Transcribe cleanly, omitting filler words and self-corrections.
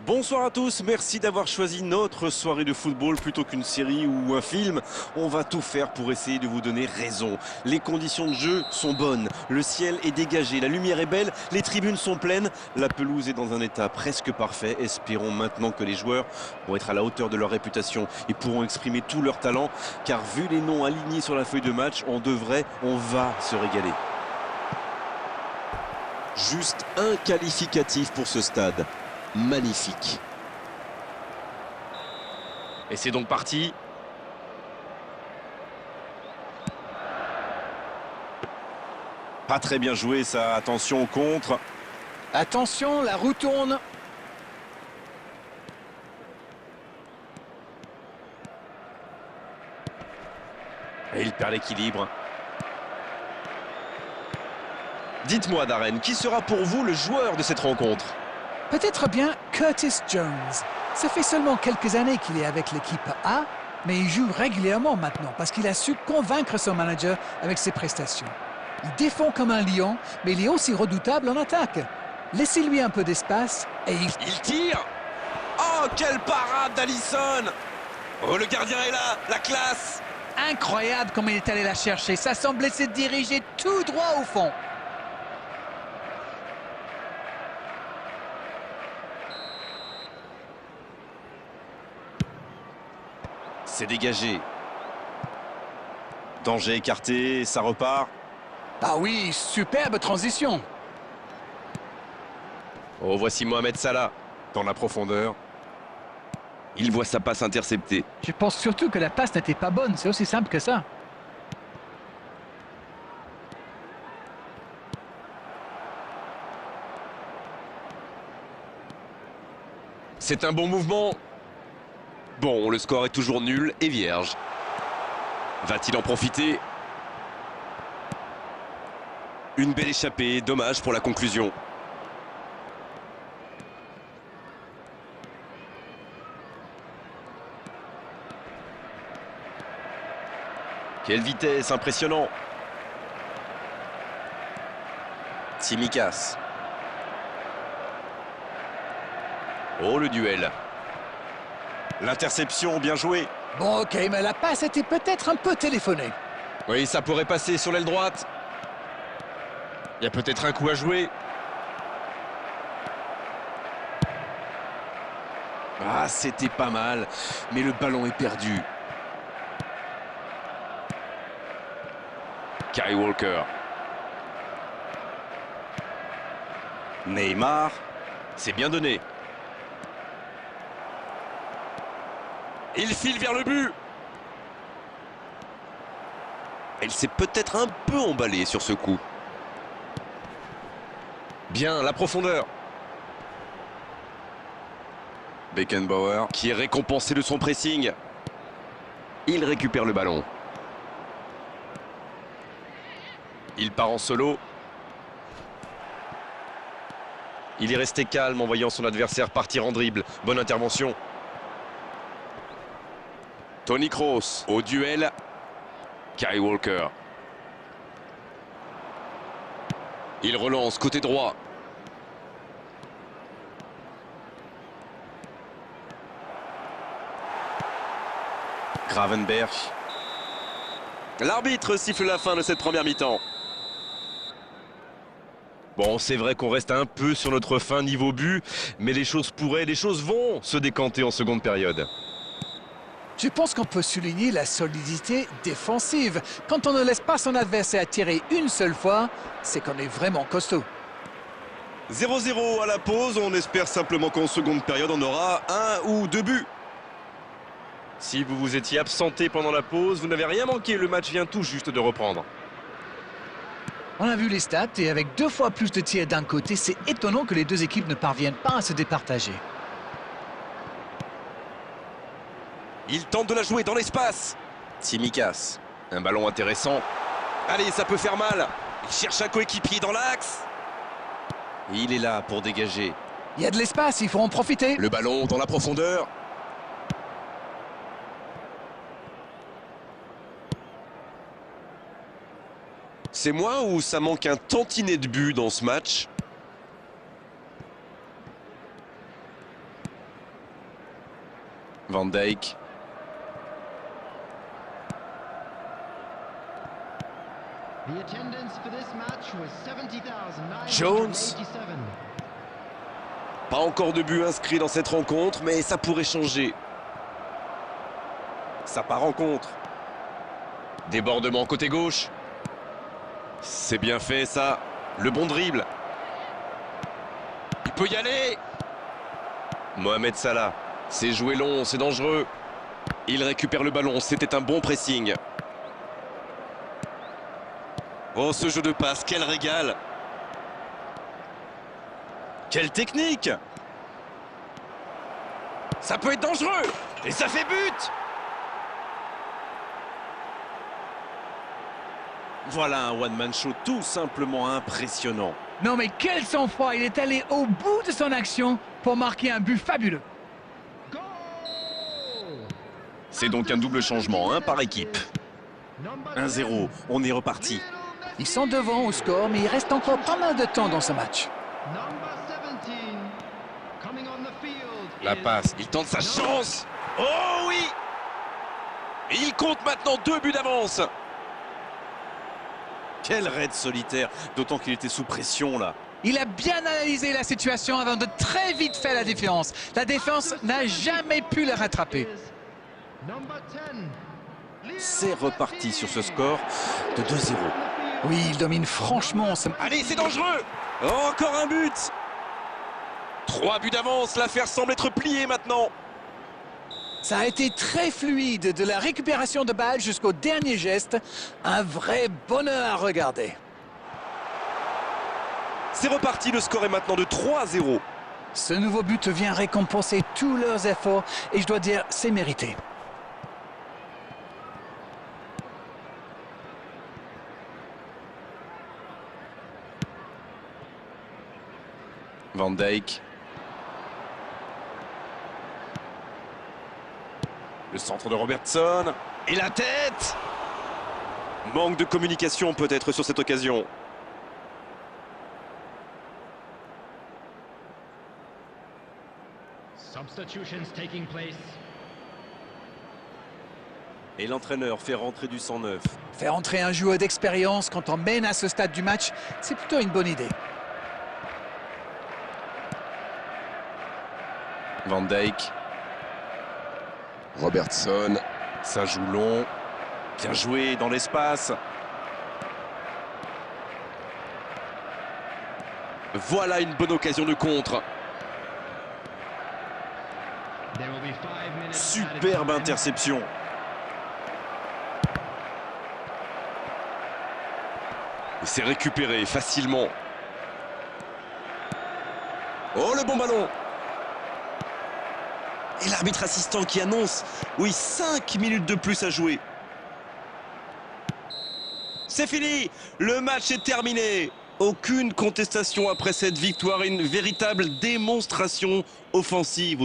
Bonsoir à tous, merci d'avoir choisi notre soirée de football plutôt qu'une série ou un film. On va tout faire pour essayer de vous donner raison. Les conditions de jeu sont bonnes, le ciel est dégagé, la lumière est belle, les tribunes sont pleines, la pelouse est dans un état presque parfait. Espérons maintenant que les joueurs vont être à la hauteur de leur réputation et pourront exprimer tout leur talent, car vu les noms alignés sur la feuille de match, on va se régaler. Juste un qualificatif pour ce stade. Magnifique. Et c'est donc parti. Pas très bien joué ça, attention au contre. Attention, la roue tourne. Et il perd l'équilibre. Dites-moi Darren, qui sera pour vous le joueur de cette rencontre? Peut-être bien Curtis Jones. Ça fait seulement quelques années qu'il est avec l'équipe A, mais il joue régulièrement maintenant parce qu'il a su convaincre son manager avec ses prestations. Il défend comme un lion, mais il est aussi redoutable en attaque. Laissez-lui un peu d'espace et Il tire. Oh, quelle parade d'Alisson! Oh, le gardien est là, la classe! Incroyable comme il est allé la chercher. Ça semblait se diriger tout droit au fond. C'est dégagé. Danger écarté, ça repart. Ah oui, superbe transition. Oh, voici Mohamed Salah dans la profondeur. Il voit sa passe interceptée. Je pense surtout que la passe n'était pas bonne. C'est aussi simple que ça. C'est un bon mouvement. Bon, le score est toujours nul et vierge. Va-t-il en profiter? Une belle échappée, dommage pour la conclusion. Quelle vitesse, impressionnant. Tsimikas. Oh, le duel. L'interception, bien joué. Bon, ok, mais la passe était peut-être un peu téléphonée. Oui, ça pourrait passer sur l'aile droite. Il y a peut-être un coup à jouer. Ah, c'était pas mal, mais le ballon est perdu. Kyle Walker. Neymar. C'est bien donné. Il file vers le but. Il s'est peut-être un peu emballé sur ce coup. Bien, la profondeur. Beckenbauer qui est récompensé de son pressing. Il récupère le ballon. Il part en solo. Il est resté calme en voyant son adversaire partir en dribble. Bonne intervention. Toni Kroos au duel. Kyle Walker. Il relance côté droit. Gravenberch. L'arbitre siffle la fin de cette première mi-temps. Bon, c'est vrai qu'on reste un peu sur notre fin niveau but, mais les choses vont se décanter en seconde période. Je pense qu'on peut souligner la solidité défensive. Quand on ne laisse pas son adversaire tirer une seule fois, c'est qu'on est vraiment costaud. 0-0 à la pause, on espère simplement qu'en seconde période on aura un ou deux buts. Si vous vous étiez absenté pendant la pause, vous n'avez rien manqué, le match vient tout juste de reprendre. On a vu les stats et avec 2 fois plus de tirs d'un côté, c'est étonnant que les deux équipes ne parviennent pas à se départager. Il tente de la jouer dans l'espace. Tsimikas, un ballon intéressant. Allez, ça peut faire mal. Il cherche un coéquipier dans l'axe. Il est là pour dégager. Il y a de l'espace, il faut en profiter. Le ballon dans la profondeur. C'est moi ou ça manque un tantinet de but dans ce match? Van Dijk. Jones. Pas encore de but inscrit dans cette rencontre, mais ça pourrait changer. Ça part en contre. Débordement côté gauche. C'est bien fait ça. Le bon dribble. Il peut y aller. Mohamed Salah. C'est joué long, c'est dangereux. Il récupère le ballon, c'était un bon pressing. Oh, ce jeu de passe, quel régal! Quelle technique! Ça peut être dangereux! Et ça fait but! Voilà un one-man show tout simplement impressionnant. Non mais quel sang-froid! Il est allé au bout de son action pour marquer un but fabuleux. C'est donc un double changement, un par équipe. 1-0, on est reparti. Ils sont devant au score, mais il reste encore pas mal de temps dans ce match. La passe, il tente sa chance. Oh oui! Il compte maintenant 2 buts d'avance. Quel raid solitaire, d'autant qu'il était sous pression là. Il a bien analysé la situation avant de très vite faire la différence. La défense n'a jamais pu le rattraper. C'est reparti sur ce score de 2-0. Oui, il domine franchement ce... Allez, c'est dangereux! Oh, encore un but! 3 buts d'avance, l'affaire semble être pliée maintenant. Ça a été très fluide, de la récupération de balle jusqu'au dernier geste. Un vrai bonheur à regarder. C'est reparti, le score est maintenant de 3-0. Ce nouveau but vient récompenser tous leurs efforts et je dois dire, c'est mérité. Van Dijk. Le centre de Robertson. Et la tête! Manque de communication peut-être sur cette occasion. Et l'entraîneur fait rentrer du sang neuf. Faire entrer un joueur d'expérience quand on mène à ce stade du match, c'est plutôt une bonne idée. Van Dijk. Robertson. Ça joue long. Bien joué dans l'espace. Voilà une bonne occasion de contre. Superbe interception. C'est récupéré facilement. Oh, le bon ballon! Et l'arbitre assistant qui annonce, oui, 5 minutes de plus à jouer. C'est fini, le match est terminé. Aucune contestation après cette victoire, une véritable démonstration offensive.